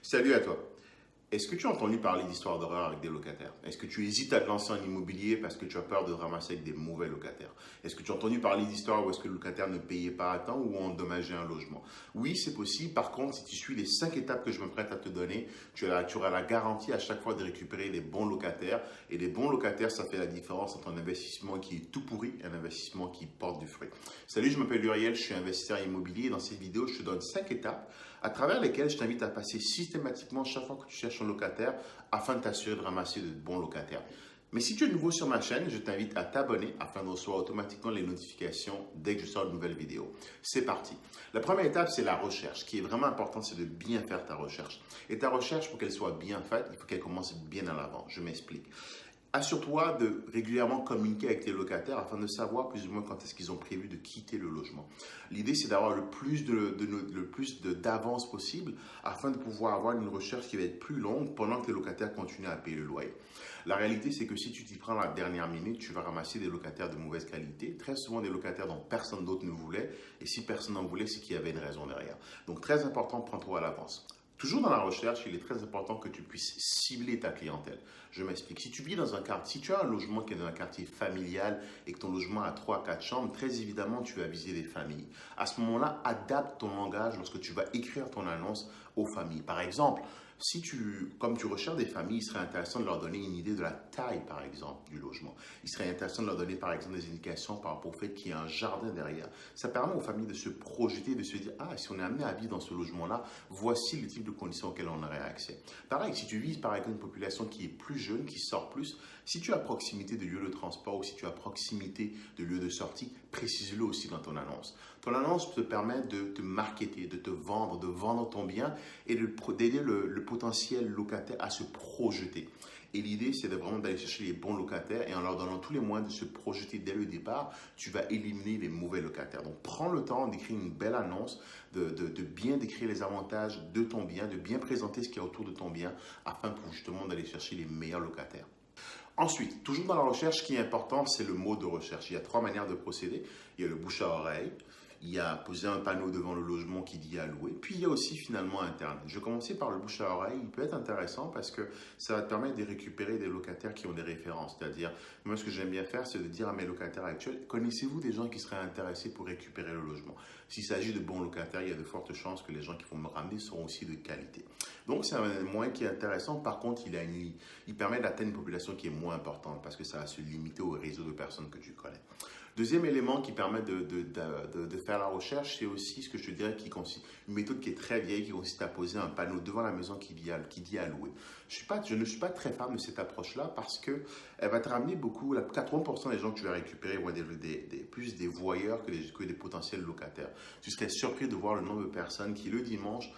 Salut à toi. Est-ce que tu as entendu parler d'histoires d'horreur avec des locataires? Est-ce que tu hésites à te lancer en immobilier parce que tu as peur de te ramasser avec des mauvais locataires? Est-ce que tu as entendu parler d'histoires où est-ce que le locataire ne payait pas à temps ou a endommagé un logement? Oui, c'est possible. Par contre, si tu suis les 5 étapes que je me prête à te donner, tu auras la garantie à chaque fois de récupérer les bons locataires. Et les bons locataires, ça fait la différence entre un investissement qui est tout pourri et un investissement qui porte du fruit. Salut, je m'appelle Uriel, je suis investisseur immobilier et dans cette vidéo, je te donne 5 étapes à travers lesquelles je t'invite à passer systématiquement chaque fois que tu cherches un locataire afin de t'assurer de ramasser de bons locataires. Mais si tu es nouveau sur ma chaîne, je t'invite à t'abonner afin de recevoir automatiquement les notifications dès que je sors une nouvelle vidéo. C'est parti. La première étape, c'est la recherche. Ce qui est vraiment important, c'est de bien faire ta recherche. Et ta recherche, pour qu'elle soit bien faite, il faut qu'elle commence bien à l'avant. Je m'explique. Assure-toi de régulièrement communiquer avec tes locataires afin de savoir plus ou moins quand est-ce qu'ils ont prévu de quitter le logement. L'idée, c'est d'avoir le plus d'avance possible afin de pouvoir avoir une recherche qui va être plus longue pendant que tes locataires continuent à payer le loyer. La réalité, c'est que si tu t'y prends à la dernière minute, tu vas ramasser des locataires de mauvaise qualité, très souvent des locataires dont personne d'autre ne voulait, et si personne n'en voulait, c'est qu'il y avait une raison derrière. Donc, très important, prends-toi à l'avance. Toujours dans la recherche, il est très important que tu puisses cibler ta clientèle. Je m'explique. Si tu vis dans un quartier, si tu as un logement qui est dans un quartier familial et que ton logement a 3 4 chambres, très évidemment, tu vas viser des familles. À ce moment-là, adapte ton langage lorsque tu vas écrire ton annonce aux familles. Par exemple, comme tu recherches des familles, il serait intéressant de leur donner une idée de la taille, par exemple, du logement. Il serait intéressant de leur donner, par exemple, des indications par rapport au fait qu'il y a un jardin derrière. Ça permet aux familles de se projeter, de se dire, ah, si on est amené à vivre dans ce logement-là, voici le type de conditions auxquelles on aurait accès. Pareil, si tu vises, par exemple, une population qui est plus jeune, qui sort plus, si tu as proximité de lieux de transport ou si tu as proximité de lieux de sortie, précise-le aussi dans ton annonce. Ton annonce te permet de te marketer, de te vendre, de vendre ton bien et d'aider le potentiel locataire à se projeter. Et l'idée, c'est vraiment d'aller chercher les bons locataires et en leur donnant tous les moyens de se projeter dès le départ, tu vas éliminer les mauvais locataires. Donc, prends le temps d'écrire une belle annonce, de bien décrire les avantages de ton bien, de bien présenter ce qu'il y a autour de ton bien afin pour justement d'aller chercher les meilleurs locataires. Ensuite, toujours dans la recherche, ce qui est important, c'est le mot de recherche. Il y a 3 manières de procéder. Il y a le bouche à oreille, il y a poser un panneau devant le logement qui dit à louer, puis il y a aussi finalement Internet. Je vais commencer par le bouche à oreille. Il peut être intéressant parce que ça va te permettre de récupérer des locataires qui ont des références. C'est-à-dire, moi ce que j'aime bien faire, c'est de dire à mes locataires actuels, connaissez-vous des gens qui seraient intéressés pour récupérer le logement? S'il s'agit de bons locataires, il y a de fortes chances que les gens qui vont me ramener seront aussi de qualité. Donc c'est un moyen qui est intéressant. Par contre, il permet d'atteindre une population qui est moins importante parce que ça va se limiter au réseau de personnes que tu connais. Deuxième élément qui permet de faire la recherche, c'est aussi ce que je te dirais une méthode qui est très vieille, qui consiste à poser un panneau devant la maison qui dit à louer. Je ne suis pas très fan de cette approche-là parce qu'elle va te ramener beaucoup, 80% des gens que tu vas récupérer vont être plus des voyeurs que des potentiels locataires. Tu serais surpris de voir le nombre de personnes qui, le dimanche,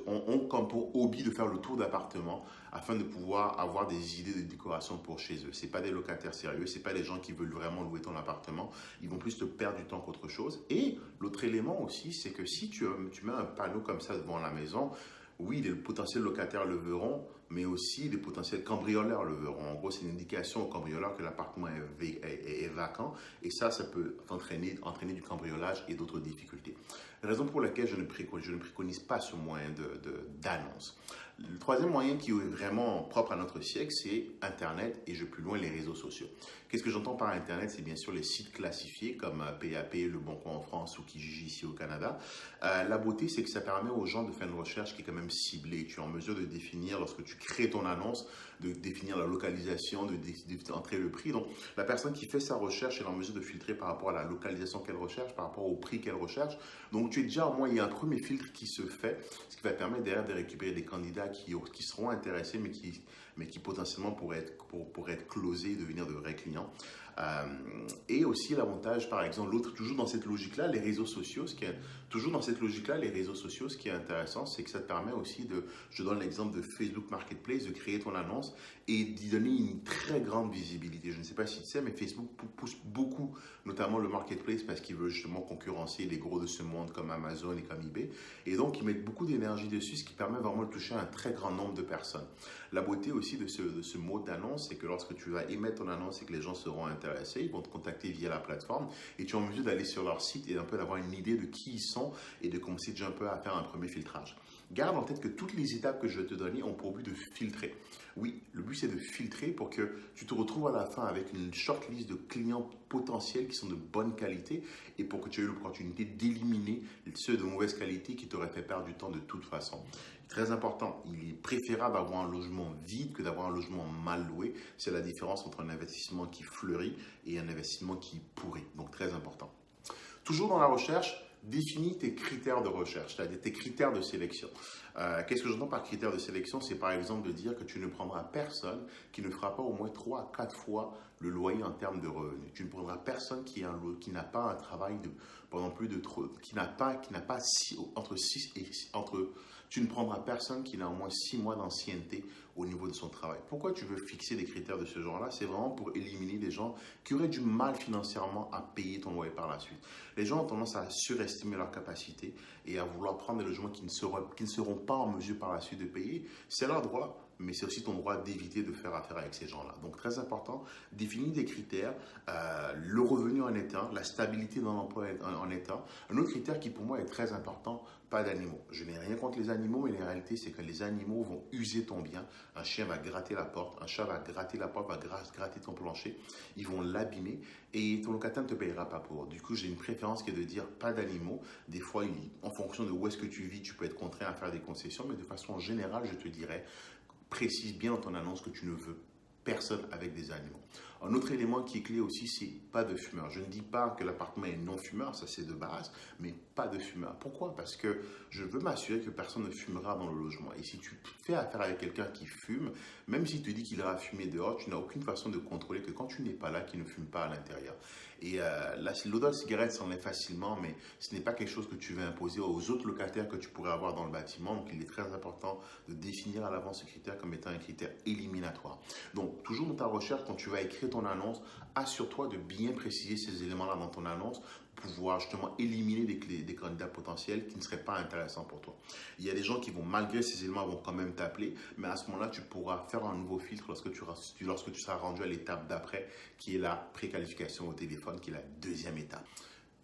ont comme pour hobby de faire le tour d'appartement afin de pouvoir avoir des idées de décoration pour chez eux. Ce n'est pas des locataires sérieux, ce n'est pas des gens qui veulent vraiment louer ton appartement. Ils vont plus te perdre du temps qu'autre chose. Et l'autre élément aussi, c'est que si tu mets un panneau comme ça devant la maison, oui, les potentiels locataires le verront, mais aussi les potentiels cambrioleurs le verront. En gros, c'est une indication aux cambrioleurs que l'appartement est vacant et ça peut entraîner du cambriolage et d'autres difficultés. La raison pour laquelle je ne préconise pas ce moyen d'annonce. Le troisième moyen qui est vraiment propre à notre siècle, c'est Internet et plus loin les réseaux sociaux. Qu'est-ce que j'entends par Internet? C'est bien sûr les sites classifiés comme PAP, Le Bon Coin en France ou Kijiji ici au Canada. La beauté, c'est que ça permet aux gens de faire une recherche qui est quand même ciblée. Tu es en mesure de définir, lorsque tu crées ton annonce, de définir la localisation, d'entrer le prix. Donc, la personne qui fait sa recherche est en mesure de filtrer par rapport à la localisation qu'elle recherche, par rapport au prix qu'elle recherche. Donc, tu es déjà, au moins, il y a un premier filtre qui se fait, ce qui va permettre derrière de récupérer des candidats qui seront intéressés, mais qui potentiellement pourraient être closés et devenir de vrais clients. Et aussi l'avantage, par exemple, toujours dans cette logique-là, les réseaux sociaux, ce qui est intéressant, c'est que ça te permet aussi je donne l'exemple de Facebook Marketplace, de créer ton annonce et d'y donner une très grande visibilité. Je ne sais pas si tu sais, mais Facebook pousse beaucoup, notamment le Marketplace, parce qu'il veut justement concurrencer les gros de ce monde comme Amazon et comme eBay. Et donc, ils mettent beaucoup d'énergie dessus, ce qui permet vraiment de toucher un très grand nombre de personnes. La beauté aussi de ce mode d'annonce, c'est que lorsque tu vas émettre ton annonce et que les gens seront intéressés, ils vont te contacter via la plateforme et tu es en mesure d'aller sur leur site et un peu d'avoir une idée de qui ils sont et de commencer déjà un peu à faire un premier filtrage. Garde en tête que toutes les étapes que je vais te donner ont pour but de filtrer. Oui, le but c'est de filtrer pour que tu te retrouves à la fin avec une shortlist de clients potentiels qui sont de bonne qualité et pour que tu aies l'opportunité d'éliminer ceux de mauvaise qualité qui t'auraient fait perdre du temps de toute façon. Très important, il est préférable d'avoir un logement vide que d'avoir un logement mal loué. C'est la différence entre un investissement qui fleurit et un investissement qui pourrit. Donc très important. Toujours dans la recherche, définis tes critères de recherche, c'est-à-dire tes critères de sélection. Qu'est-ce que j'entends par critères de sélection? C'est par exemple de dire que tu ne prendras personne qui ne fera pas au moins 3 à 4 fois le loyer en termes de revenus. Tu ne prendras personne qui n'a pas un travail pendant plus de entre 6 et tu ne prendras personne qui n'a au moins 6 mois d'ancienneté au niveau de son travail. Pourquoi tu veux fixer des critères de ce genre-là? C'est vraiment pour éliminer des gens qui auraient du mal financièrement à payer ton loyer par la suite. Les gens ont tendance à surestimer leurs capacités et à vouloir prendre des logements qui ne seront pas en mesure par la suite de payer. C'est leur droit, mais c'est aussi ton droit d'éviter de faire affaire avec ces gens-là. Donc, très important, définis des critères, le revenu en est un, la stabilité dans l'emploi en est un. Un autre critère qui pour moi est très important, pas d'animaux. Je n'ai rien contre les animaux, mais la réalité, c'est que les animaux vont user ton bien. Un chien va gratter la porte, un chat va gratter la porte, va gratter ton plancher. Ils vont l'abîmer et ton locataire ne te payera pas pour. Du coup, j'ai une préférence qui est de dire pas d'animaux. Des fois, en fonction de où est-ce que tu vis, tu peux être contraint à faire des concessions, mais de façon générale, je te dirais, précise bien dans ton annonce que tu ne veux personne avec des animaux. Un autre élément qui est clé aussi, c'est pas de fumeur. Je ne dis pas que l'appartement est non fumeur, ça c'est de base, mais pas de fumeur. Pourquoi? Parce que je veux m'assurer que personne ne fumera dans le logement. Et si tu fais affaire avec quelqu'un qui fume, même s'il te dit qu'il ira fumer dehors, tu n'as aucune façon de contrôler que quand tu n'es pas là, qu'il ne fume pas à l'intérieur. Et l'odeur de cigarette s'enlève facilement, mais ce n'est pas quelque chose que tu veux imposer aux autres locataires que tu pourrais avoir dans le bâtiment. Donc il est très important de définir à l'avance ce critère comme étant un critère éliminatoire. Donc toujours dans ta recherche, quand tu vas écrire ton annonce, assure-toi de bien préciser ces éléments-là dans ton annonce pour pouvoir justement éliminer des candidats potentiels qui ne seraient pas intéressants pour toi. Il y a des gens qui vont, malgré ces éléments, vont quand même t'appeler, mais à ce moment-là, tu pourras faire un nouveau filtre lorsque tu seras rendu à l'étape d'après, qui est la préqualification au téléphone, qui est la deuxième étape.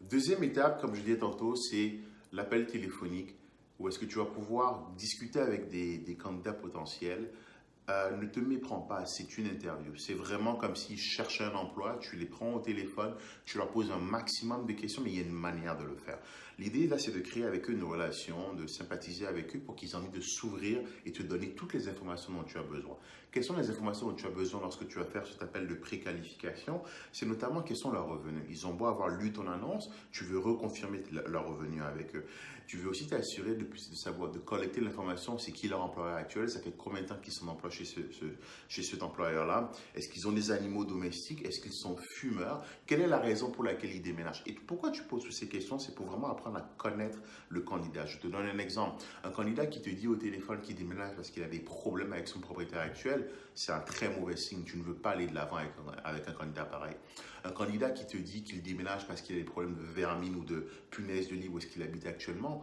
Deuxième étape, comme je disais tantôt, c'est l'appel téléphonique, où est-ce que tu vas pouvoir discuter avec des candidats potentiels. Ne te méprends pas, c'est une interview. C'est vraiment comme s'ils cherchaient un emploi, tu les prends au téléphone, tu leur poses un maximum de questions, mais il y a une manière de le faire. L'idée là, c'est de créer avec eux une relation, de sympathiser avec eux pour qu'ils aient envie de s'ouvrir et te donner toutes les informations dont tu as besoin. Quelles sont les informations dont tu as besoin lorsque tu vas faire cet appel de préqualification? C'est notamment quels sont leurs revenus. Ils ont beau avoir lu ton annonce, tu veux reconfirmer leurs revenus avec eux. Tu veux aussi t'assurer de savoir, de collecter l'information, c'est qui leur employeur actuel, ça fait combien de temps qu'ils sont employés chez cet employeur-là. Est-ce qu'ils ont des animaux domestiques? Est-ce qu'ils sont fumeurs? Quelle est la raison pour laquelle ils déménagent? Et pourquoi tu poses toutes ces questions? C'est pour vraiment apprendre à connaître le candidat. Je te donne un exemple. Un candidat qui te dit au téléphone qu'il déménage parce qu'il a des problèmes avec son propriétaire actuel, c'est un très mauvais signe. Tu ne veux pas aller de l'avant avec un candidat pareil. Un candidat qui te dit qu'il déménage parce qu'il a des problèmes de vermine ou de punaise de lit où est-ce qu'il habite actuellement,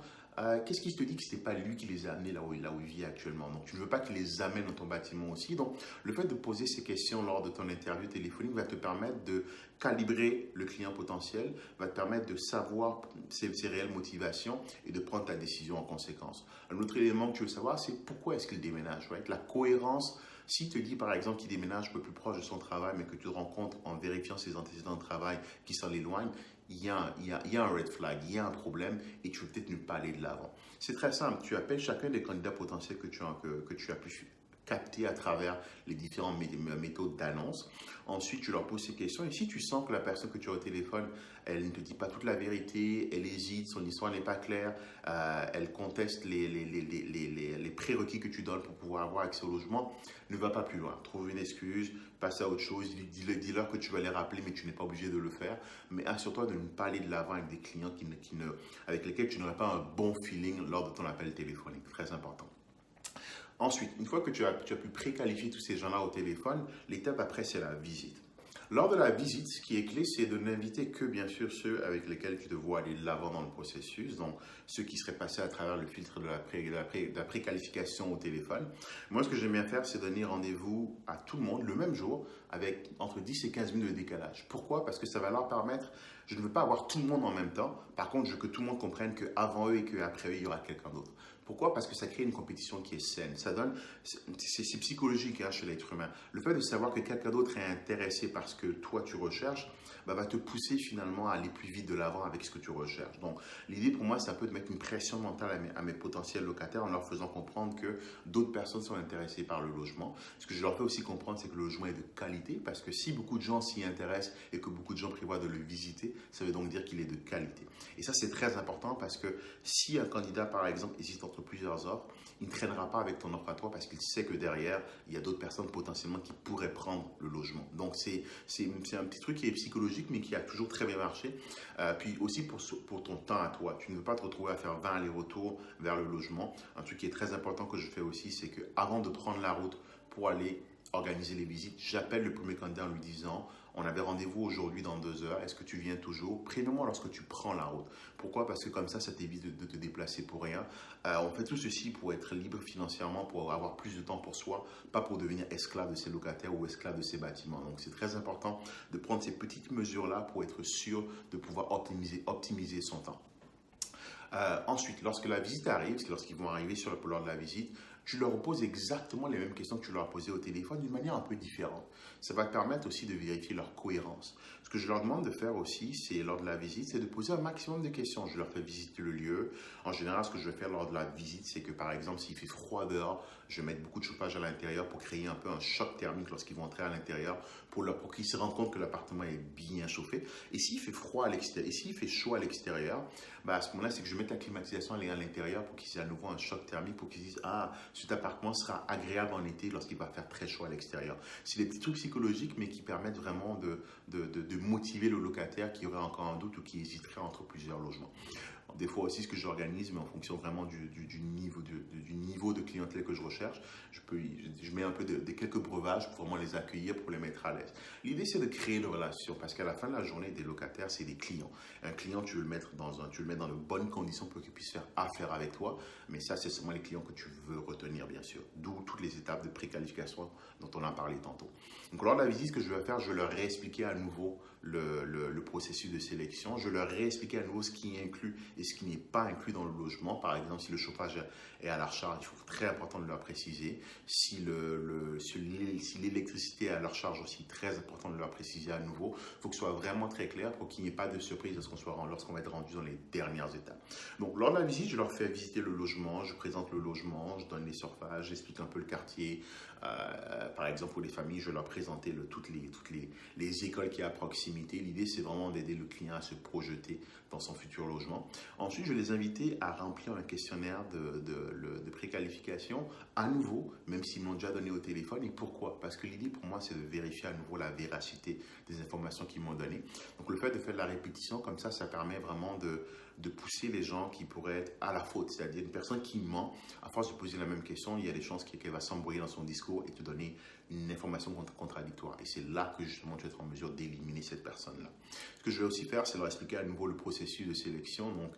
qu'est-ce qui te dit que ce n'est pas lui qui les a amenés là où il vit actuellement? Donc, tu ne veux pas qu'il les amène dans ton bâtiment aussi. Donc, le fait de poser ces questions lors de ton interview téléphonique va te permettre de calibrer le client potentiel, va te permettre de savoir ses réelles motivations et de prendre ta décision en conséquence. Un autre élément que tu veux savoir, c'est pourquoi est-ce qu'il déménage, right? La cohérence. S'il te dit par exemple qu'il déménage un peu plus proche de son travail, mais que tu te rends compte en vérifiant ses antécédents de travail qui s'en éloignent, il y a un red flag, il y a un problème et tu veux peut-être ne pas aller de l'avant. C'est très simple, tu appelles chacun des candidats potentiels que tu as pu capter à travers les différentes méthodes d'annonce. Ensuite, tu leur poses ces questions et si tu sens que la personne que tu as au téléphone, elle ne te dit pas toute la vérité, elle hésite, son histoire n'est pas claire, elle conteste les prérequis que tu donnes pour pouvoir avoir accès au logement, ne va pas plus loin. Trouve une excuse, passe à autre chose, dis-leur que tu vas les rappeler mais tu n'es pas obligé de le faire. Mais assure-toi de ne pas aller de l'avant avec des clients avec lesquels tu n'aurais pas un bon feeling lors de ton appel téléphonique. Très important. Ensuite, une fois que tu as pu préqualifier tous ces gens-là au téléphone, l'étape après, c'est la visite. Lors de la visite, ce qui est clé, c'est de n'inviter que, bien sûr, ceux avec lesquels tu te vois aller de l'avant dans le processus, donc ceux qui seraient passés à travers le filtre de la préqualification au téléphone. Moi, ce que j'aime bien faire, c'est donner rendez-vous à tout le monde le même jour, avec entre 10 et 15 minutes de décalage. Pourquoi? Parce que ça va leur permettre, je ne veux pas avoir tout le monde en même temps, par contre, je veux que tout le monde comprenne qu'avant eux et qu'après eux, il y aura quelqu'un d'autre. Pourquoi? Parce que ça crée une compétition qui est saine. Ça donne, c'est psychologique hein, chez l'être humain. Le fait de savoir que quelqu'un d'autre est intéressé par ce que toi tu recherches, va te pousser finalement à aller plus vite de l'avant avec ce que tu recherches. Donc, l'idée pour moi, c'est un peu de mettre une pression mentale à mes potentiels locataires en leur faisant comprendre que d'autres personnes sont intéressées par le logement. Ce que je leur fais aussi comprendre, c'est que le logement est de qualité parce que si beaucoup de gens s'y intéressent et que beaucoup de gens prévoient de le visiter, ça veut donc dire qu'il est de qualité. Et ça, c'est très important parce que si un candidat, par exemple, hésite entre plusieurs offres, il ne traînera pas avec ton offre à toi parce qu'il sait que derrière, il y a d'autres personnes potentiellement qui pourraient prendre le logement. Donc, c'est un petit truc qui est psychologique, mais qui a toujours très bien marché. Puis aussi pour ton temps à toi. Tu ne veux pas te retrouver à faire 20 allers-retours vers le logement. Un truc qui est très important que je fais aussi, c'est qu'avant de prendre la route pour aller organiser les visites, j'appelle le premier candidat en lui disant: on avait rendez-vous aujourd'hui dans 2 heures, est-ce que tu viens toujours? Préviens-moi lorsque tu prends la route. Pourquoi? Parce que comme ça t'évite de te déplacer pour rien. On fait tout ceci pour être libre financièrement, pour avoir plus de temps pour soi, pas pour devenir esclave de ses locataires ou esclave de ses bâtiments. Donc c'est très important de prendre ces petites mesures-là pour être sûr de pouvoir optimiser son temps. Ensuite, lorsque la visite arrive, parce que lorsqu'ils vont arriver lors de la visite, tu leur poses exactement les mêmes questions que tu leur as posées au téléphone d'une manière un peu différente. Ça va te permettre aussi de vérifier leur cohérence. Ce que je leur demande de faire aussi, c'est lors de la visite, c'est de poser un maximum de questions. Je leur fais visiter le lieu. En général, ce que je vais faire lors de la visite, c'est que par exemple, s'il fait froid dehors, je vais mettre beaucoup de chauffage à l'intérieur pour créer un peu un choc thermique lorsqu'ils vont entrer à l'intérieur, pour qu'ils se rendent compte que l'appartement est bien chauffé. Et s'il fait froid à l'extérieur, et s'il fait chaud à l'extérieur, à ce moment-là, c'est que je mets la climatisation à l'intérieur pour qu'ils aient à nouveau un choc thermique, pour qu'ils disent: ah, cet appartement sera agréable en été lorsqu'il va faire très chaud à l'extérieur. C'est des petits trucs psychologiques, mais qui permettent vraiment de motiver le locataire qui aurait encore un doute ou qui hésiterait entre plusieurs logements. Des fois aussi, ce que j'organise, mais en fonction vraiment du niveau de clientèle que je recherche, je mets un peu de quelques breuvages pour vraiment les accueillir, pour les mettre à l'aise. L'idée, c'est de créer une relation, parce qu'à la fin de la journée, des locataires, c'est des clients. Un client, tu veux le mettre dans de bonnes conditions pour qu'il puisse faire affaire avec toi, mais ça, c'est seulement les clients que tu veux retenir, bien sûr. D'où toutes les étapes de préqualification dont on a parlé tantôt. Donc, lors de la visite, ce que je vais faire, je vais leur réexpliquer à nouveau le processus de sélection. Je leur réexpliquer à nouveau ce qui est inclus et ce qui n'est pas inclus dans le logement. Par exemple, si le chauffage est à la charge, il faut très important de leur préciser. Si l'électricité est à leur charge aussi, très important de leur préciser à nouveau. Il faut que ce soit vraiment très clair pour qu'il n'y ait pas de surprise lorsqu'on va être rendu dans les dernières étapes. Donc, lors de la visite, je leur fais visiter le logement, je présente le logement, je donne les surfaces, j'explique un peu le quartier. Par exemple, pour les familles, je vais leur présenter toutes les écoles qui sont à proximité. L'idée, c'est vraiment d'aider le client à se projeter dans son futur logement. Ensuite, je vais les inviter à remplir un questionnaire de préqualification à nouveau, même s'ils m'ont déjà donné au téléphone. Et pourquoi? Parce que l'idée pour moi, c'est de vérifier à nouveau la véracité des informations qu'ils m'ont données. Donc, le fait de faire de la répétition comme ça permet vraiment de pousser les gens qui pourraient être à la faute. C'est-à-dire une personne qui ment, à force de poser la même question, il y a des chances qu'elle va s'embrouiller dans son discours et te donner une information contradictoire. Et c'est là que justement tu vas être en mesure d'éliminer cette personne-là. Ce que je vais aussi faire, c'est leur expliquer à nouveau le processus de sélection. Donc,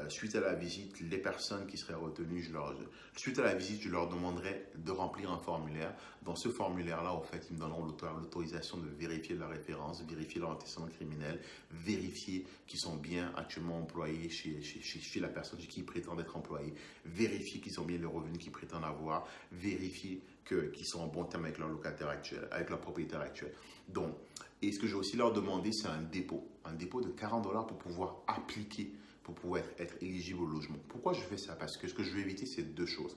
suite à la visite, les personnes qui seraient retenues, suite à la visite, je leur demanderai de remplir un formulaire. Dans ce formulaire-là, en fait, ils me donneront l'autorisation de vérifier leur référence, vérifier leur antécédent criminel, vérifier qu'ils sont bien actuellement employés chez la personne chez qui ils prétendent être employés, vérifier qu'ils ont bien les revenus qu'ils prétendent avoir, vérifier qu'ils sont en bon terme avec leur locataire actuel, avec leur propriétaire actuel. Donc, et ce que je vais aussi leur demander, c'est un dépôt de $40 pour pouvoir appliquer, pour pouvoir être éligible au logement. Pourquoi je fais ça? Parce que ce que je veux éviter, c'est 2 choses.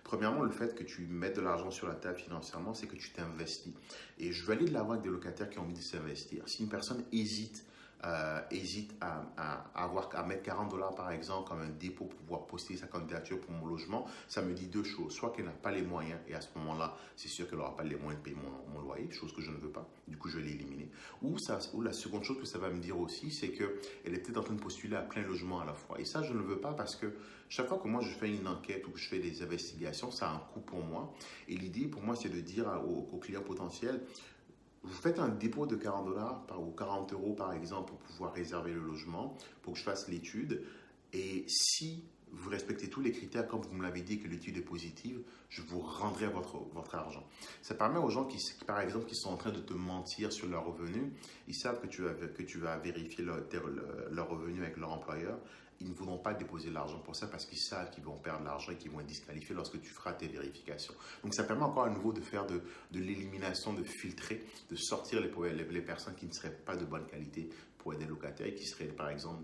Premièrement, le fait que tu mettes de l'argent sur la table financièrement, c'est que tu t'investis. Et je veux aller de l'avant avec des locataires qui ont envie de s'investir. Si une personne hésite à mettre $40 par exemple comme un dépôt pour pouvoir poster sa candidature pour mon logement, ça me dit 2 choses. Soit qu'elle n'a pas les moyens, et à ce moment-là, c'est sûr qu'elle n'aura pas les moyens de payer mon loyer, chose que je ne veux pas, du coup je vais l'éliminer. Ou la seconde chose que ça va me dire aussi, c'est qu'elle est peut-être en train de postuler à plein logement à la fois. Et ça, je ne le veux pas parce que chaque fois que moi je fais une enquête ou que je fais des investigations, ça a un coût pour moi. Et l'idée pour moi, c'est de dire aux clients potentiels: vous faites un dépôt de $40 ou 40 € par exemple pour pouvoir réserver le logement, pour que je fasse l'étude. Et si vous respectez tous les critères, comme vous me l'avez dit, que l'étude est positive, je vous rendrai votre argent. Ça permet aux gens par exemple, qui sont en train de te mentir sur leurs revenus, ils savent que tu vas vérifier leur revenu avec leur employeur. ils ne voudront pas déposer l'argent pour ça parce qu'ils savent qu'ils vont perdre l'argent et qu'ils vont être disqualifiés lorsque tu feras tes vérifications. Donc ça permet encore à nouveau de faire de l'élimination, de filtrer, de sortir les personnes qui ne seraient pas de bonne qualité pour aider les locataires et qui seraient par exemple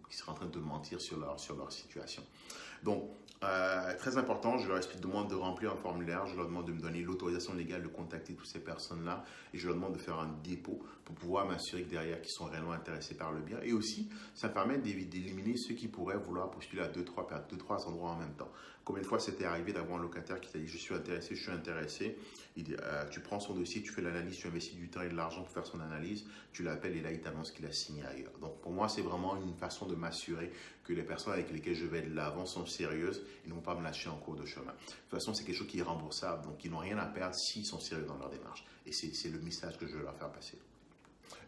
qui seraient en train de mentir sur leur situation. Donc, très important, je leur demande de remplir un formulaire, je leur demande de me donner l'autorisation légale de contacter toutes ces personnes-là et je leur demande de faire un dépôt pour pouvoir m'assurer que derrière, qu'ils sont réellement intéressés par le bien. Et aussi, ça permet d'éliminer ceux qui pourraient vouloir postuler à deux, trois endroits en même temps. Combien de fois c'était arrivé d'avoir un locataire qui t'a dit « je suis intéressé ». Tu prends son dossier, tu fais l'analyse, tu investis du temps et de l'argent pour faire son analyse, tu l'appelles et là, il t'annonce qu'il a signé ailleurs. Donc, pour moi, c'est vraiment une façon de m'assurer que les personnes avec lesquelles je vais de l'avant sont sérieuses et ne vont pas me lâcher en cours de chemin. De toute façon, c'est quelque chose qui est remboursable, donc ils n'ont rien à perdre s'ils sont sérieux dans leur démarche. Et c'est le message que je veux leur faire passer.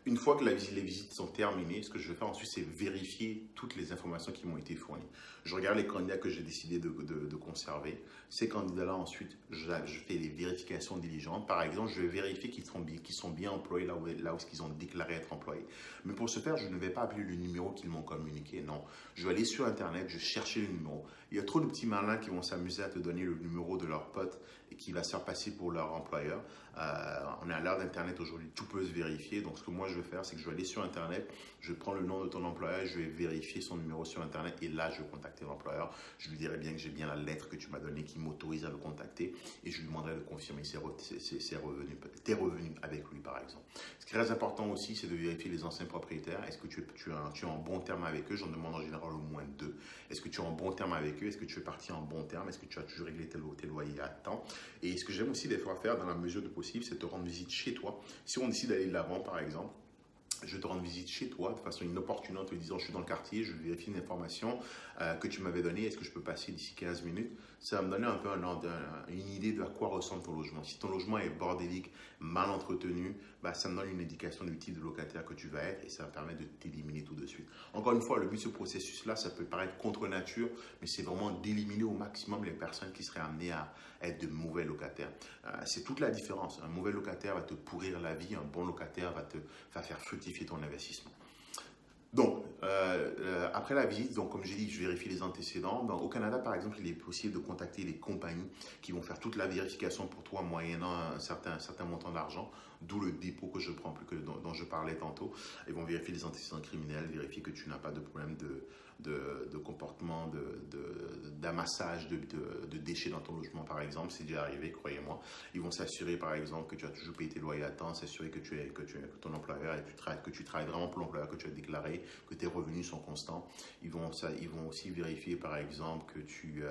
Une fois que les visites sont terminées, ce que je vais faire ensuite, c'est vérifier toutes les informations qui m'ont été fournies. Je regarde les candidats que j'ai décidé de conserver. Ces candidats-là, ensuite, je fais des vérifications diligentes. Par exemple, je vais vérifier qu'ils sont bien employés là où ils ont déclaré être employés. Mais pour ce faire, je ne vais pas appeler le numéro qu'ils m'ont communiqué. Non, je vais aller sur Internet, je vais chercher le numéro. Il y a trop de petits malins qui vont s'amuser à te donner le numéro de leur pote et qui va se faire passer pour leur employeur. On est à l'ère d'Internet aujourd'hui, tout peut se vérifier. Donc, ce que moi, je vais faire, c'est que je vais aller sur Internet, je prends le nom de ton employeur, je vais vérifier son numéro sur Internet et là, je vais contacter l'employeur. Je lui dirai bien que j'ai bien la lettre que tu m'as donnée qui m'autorise à le contacter et je lui demanderai de confirmer tes revenus avec lui, par exemple. Ce qui est très important aussi, c'est de vérifier les anciens propriétaires. Est-ce que tu es en bon terme avec eux? J'en demande en général au moins 2. Est-ce que tu es en bon terme avec eux? Est-ce que tu es parti en bon terme? Est-ce que tu as toujours réglé tes loyers à temps? Et ce que j'aime aussi des fois faire dans la mesure du possible, c'est te rendre visite chez toi. Si on décide d'aller de l'avant, par exemple, je te rends visite chez toi de façon inopportune en te disant je suis dans le quartier, je vérifie une information que tu m'avais donnée, est-ce que je peux passer d'ici 15 minutes? Ça va me donner un peu une idée de à quoi ressemble ton logement. Si ton logement est bordélique, mal entretenu, ça me donne une indication du type de locataire que tu vas être et ça va me permettre de t'éliminer tout de suite. Encore une fois, le but de ce processus-là, ça peut paraître contre nature, mais c'est vraiment d'éliminer au maximum les personnes qui seraient amenées à être de mauvais locataires. C'est toute la différence. Un mauvais locataire va te pourrir la vie, un bon locataire va faire fructifier ton investissement. Donc, après la visite, donc, comme j'ai dit, je vérifie les antécédents. Au Canada, par exemple, il est possible de contacter les compagnies qui vont faire toute la vérification pour toi moyennant un certain montant d'argent, d'où le dépôt que je prends, dont je parlais tantôt. Ils vont vérifier les antécédents criminels, vérifier que tu n'as pas de problème de comportement, d'amassage de déchets dans ton logement, par exemple. C'est déjà arrivé, croyez-moi. Ils vont s'assurer, par exemple, que tu as toujours payé tes loyers à temps, s'assurer que ton employeur, que tu travailles vraiment pour l'employeur que tu as déclaré, que tes revenus sont constants. Ils vont aussi vérifier, par exemple, que tu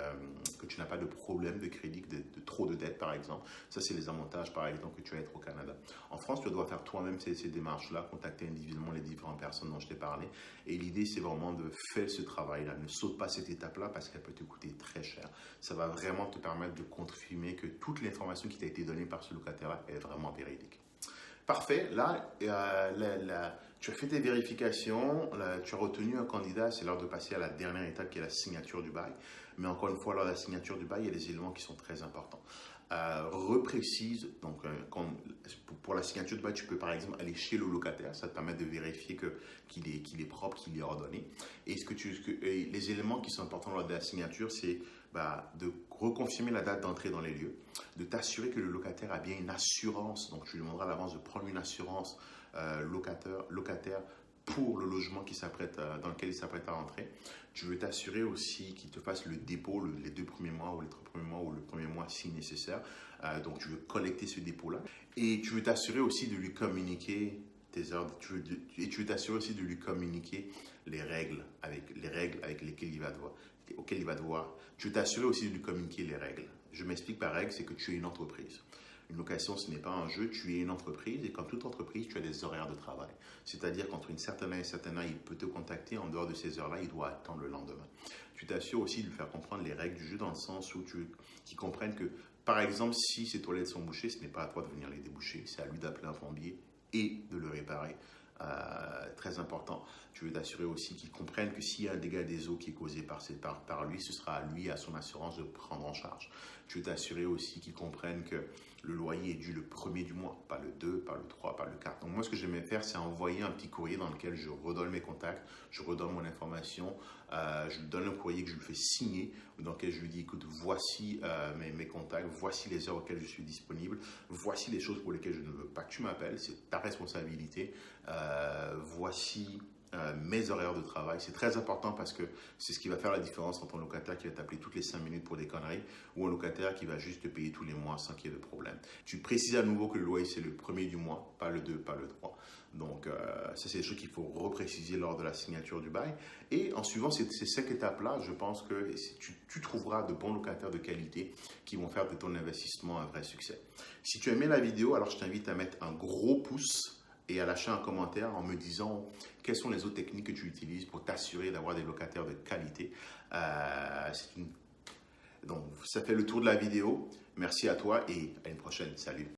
n'as pas de problème de crédit, de trop de dettes, par exemple. Ça, c'est les avantages, par exemple, que tu vas être au Canada. En France, tu dois faire toi-même ces démarches-là, contacter individuellement les différentes personnes dont je t'ai parlé. Et l'idée, c'est vraiment de faire ce travail-là. Ne saute pas cette étape-là parce qu'elle peut te coûter très cher. Ça va vraiment te permettre de confirmer que toute l'information qui t'a été donnée par ce locataire-là est vraiment véridique. Parfait. Là, tu as fait tes vérifications, tu as retenu un candidat, c'est l'heure de passer à la dernière étape qui est la signature du bail. Mais encore une fois, lors de la signature du bail, il y a des éléments qui sont très importants. Reprécise, donc pour la signature de bail, tu peux par exemple aller chez le locataire, ça te permet de vérifier qu'il est propre, qu'il est ordonné. Et les éléments qui sont importants lors de la signature, c'est de reconfirmer la date d'entrée dans les lieux, de t'assurer que le locataire a bien une assurance, donc tu lui demanderas à l'avance de prendre une assurance locataire pour le logement dans lequel il s'apprête à rentrer. Tu veux t'assurer aussi qu'il te fasse le dépôt les 2 premiers mois ou les 3 premiers mois ou le premier mois si nécessaire. Donc, tu veux collecter ce dépôt-là. Et tu veux t'assurer aussi de lui communiquer tes heures. Et tu veux t'assurer aussi de lui communiquer les règles avec lesquelles auxquelles il va devoir. Tu veux t'assurer aussi de lui communiquer les règles. Je m'explique par règle, c'est que tu es une entreprise. Une location, ce n'est pas un jeu, tu es une entreprise et comme toute entreprise, tu as des horaires de travail. C'est-à-dire qu'entre une certaine heure et une certaine heure, il peut te contacter. En dehors de ces heures-là, il doit attendre le lendemain. Tu t'assures aussi de lui faire comprendre les règles du jeu dans le sens où qu'ils comprennent que, par exemple, si ces toilettes sont bouchées, ce n'est pas à toi de venir les déboucher, c'est à lui d'appeler un plombier et de le réparer. Très important. Tu veux t'assurer aussi qu'ils comprennent que s'il y a un dégât des eaux qui est causé par lui, ce sera à lui, à son assurance de prendre en charge. Je veux t'assurer aussi qu'ils comprennent que le loyer est dû le premier du mois, pas le 2, pas le 3, pas le 4. Donc moi, ce que j'aimais faire, c'est envoyer un petit courrier dans lequel je redonne mes contacts, je redonne mon information, je lui donne un courrier que je lui fais signer, dans lequel je lui dis, écoute, voici mes contacts, voici les heures auxquelles je suis disponible, voici les choses pour lesquelles je ne veux pas que tu m'appelles, c'est ta responsabilité, voici mes horaires de travail. C'est très important parce que c'est ce qui va faire la différence entre un locataire qui va t'appeler toutes les 5 minutes pour des conneries ou un locataire qui va juste te payer tous les mois sans qu'il y ait de problème. Tu précises à nouveau que le loyer c'est le premier du mois, pas le 2, pas le 3. Donc ça c'est des choses qu'il faut repréciser lors de la signature du bail. Et en suivant ces 5 étapes-là, je pense que tu trouveras de bons locataires de qualité qui vont faire de ton investissement un vrai succès. Si tu as aimé la vidéo, alors je t'invite à mettre un gros pouce et à lâcher un commentaire en me disant quelles sont les autres techniques que tu utilises pour t'assurer d'avoir des locataires de qualité. Donc, ça fait le tour de la vidéo. Merci à toi et à une prochaine. Salut.